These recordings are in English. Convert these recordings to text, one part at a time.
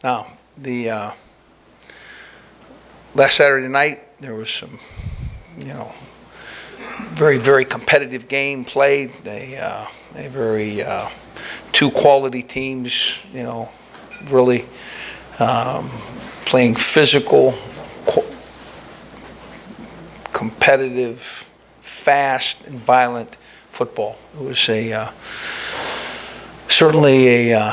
Now, the last Saturday night, there was some, very, very competitive game played. A very two quality teams, really playing physical, competitive, fast, and violent football. It was certainly a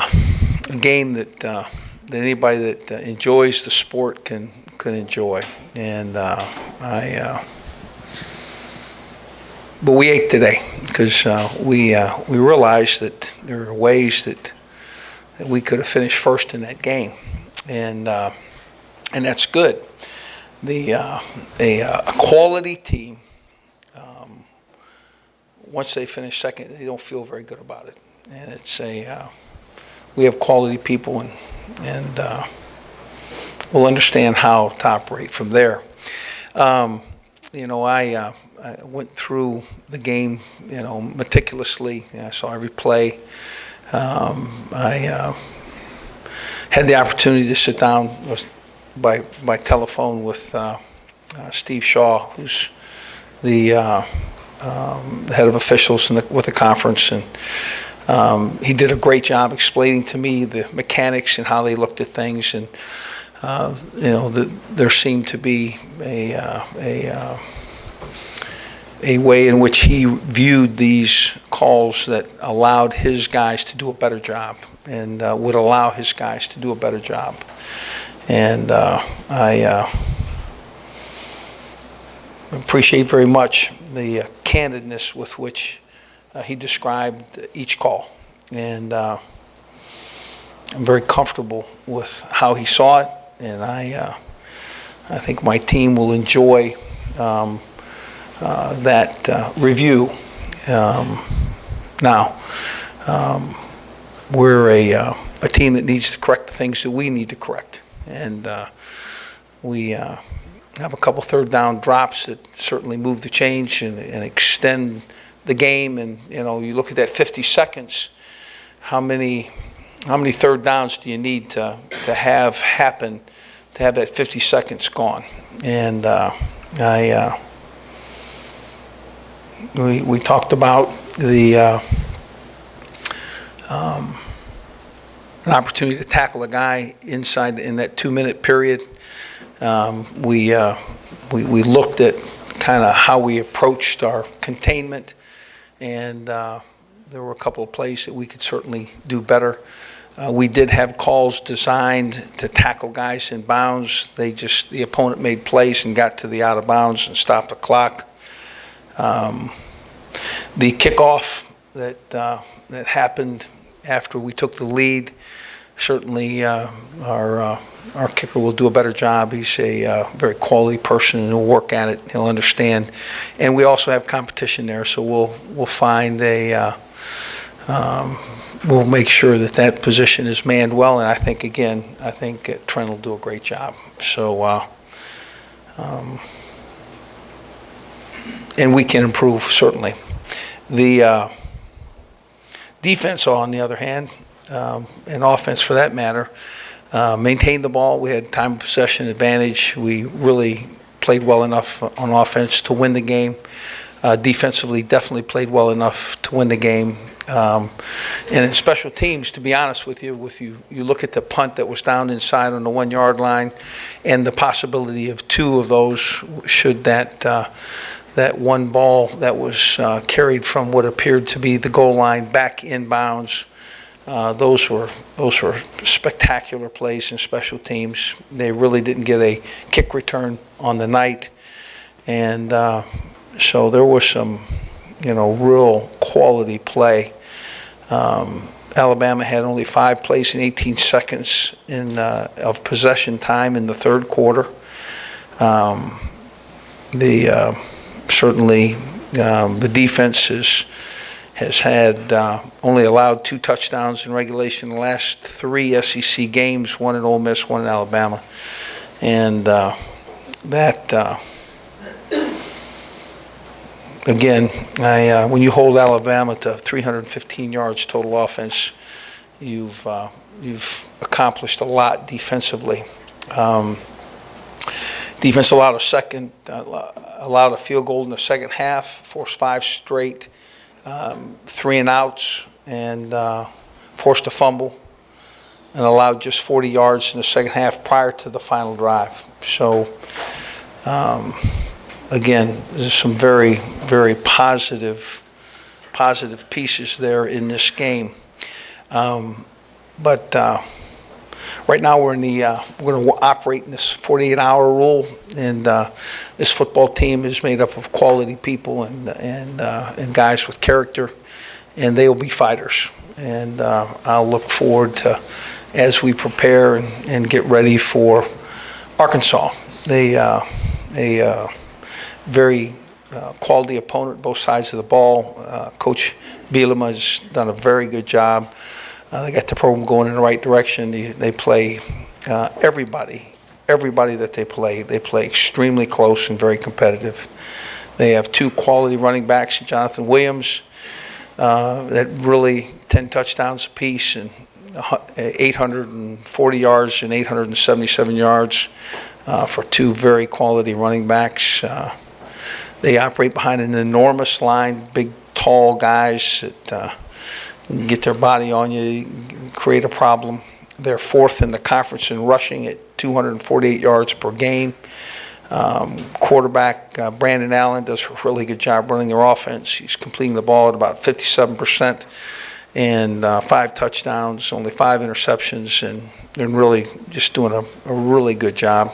game that anybody that enjoys the sport can enjoy, and but we ate today because we realized that there are ways that we could have finished first in that game, and that's good. A quality team, once they finish second, they don't feel very good about it, and it's we have quality people, and we'll understand how to operate from there. I went through the game, meticulously. I saw every play. I had the opportunity to sit down by telephone with Steve Shaw, who's the head of officials with the conference, and he did a great job explaining to me the mechanics and how they looked at things, and there seemed to be a way in which he viewed these calls that allowed his guys to do a better job, and would allow his guys to do a better job. And I appreciate very much the candidness with which he described each call, and I'm very comfortable with how he saw it, and I think my team will enjoy that review. Now, we're a team that needs to correct the things that we need to correct, and we have a couple third down drops that certainly move the change and extend the game. And you look at that 50 seconds. How many third downs do you need to have happen to have that 50 seconds gone? And we talked about an opportunity to tackle a guy inside in that 2-minute period. We looked at kind of how we approached our containment, and there were a couple of plays that we could certainly do better. We did have calls designed to tackle guys in bounds. The opponent made plays and got to the out of bounds and stopped the clock. The kickoff that happened after we took the lead, certainly our kicker will do a better job. He's a very quality person, and he'll work at it. He'll understand, and we also have competition there, so we'll find we'll make sure that position is manned well. And I think Trent will do a great job. So, and we can improve certainly. The defense, on the other hand, and offense for that matter, maintained the ball. We had time of possession advantage. We really played well enough on offense to win the game. Defensively, definitely played well enough to win the game. And in special teams, to be honest with you, you look at the punt that was down inside on the 1-yard line, and the possibility of 2 of those should that one ball that was carried from what appeared to be the goal line back inbounds. Those were spectacular plays in special teams. They really didn't get a kick return on the night, and so there was some, real quality play. Alabama had only 5 plays in 18 seconds of possession time in the third quarter. Certainly, the defense has had only allowed 2 touchdowns in regulation in the last 3 SEC games, 1 in Ole Miss, 1 in Alabama. And again, when you hold Alabama to 315 yards total offense, you've you've accomplished a lot defensively. Defense allowed a field goal in the second half, forced 5 straight 3-and-outs, and forced a fumble, and allowed just 40 yards in the second half prior to the final drive. So, again, there's some very, very positive pieces there in this game. But right now we're going to operate in this 48-hour rule, and this football team is made up of quality people and guys with character, and they will be fighters. And I'll look forward to, as we prepare and get ready for Arkansas. A very quality opponent, both sides of the ball. Coach Bielema has done a very good job. They got the program going in the right direction. They play everybody that they play extremely close and very competitive. They have 2 quality running backs, Jonathan Williams, that really 10 touchdowns apiece and 840 yards and 877 yards for 2 very quality running backs. They operate behind an enormous line, big, tall guys that get their body on you, create a problem. They're 4th in the conference in rushing at 248 yards per game. Quarterback Brandon Allen does a really good job running their offense. He's completing the ball at about 57% and 5 touchdowns, only 5 interceptions, and really just doing a really good job.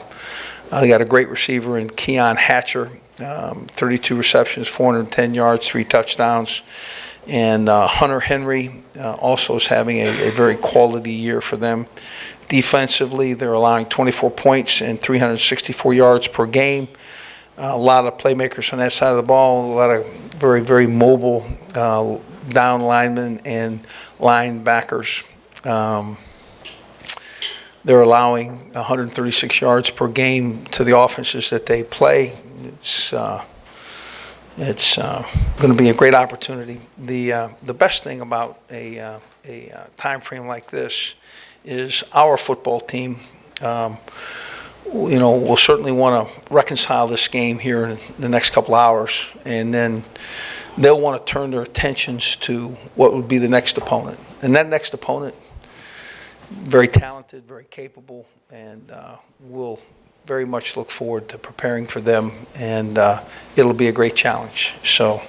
They got a great receiver in Keon Hatcher, 32 receptions, 410 yards, 3 touchdowns. And Hunter Henry also is having a very quality year for them. Defensively, they're allowing 24 points and 364 yards per game. A lot of playmakers on that side of the ball, a lot of very, very mobile down linemen and linebackers. They're allowing 136 yards per game to the offenses that they play. It's going to be a great opportunity. The best thing about a time frame like this is our football team. We'll certainly want to reconcile this game here in the next couple hours, and then they'll want to turn their attentions to what would be the next opponent. And that next opponent, very talented, very capable, and we'll very much look forward to preparing for them, and it'll be a great challenge. So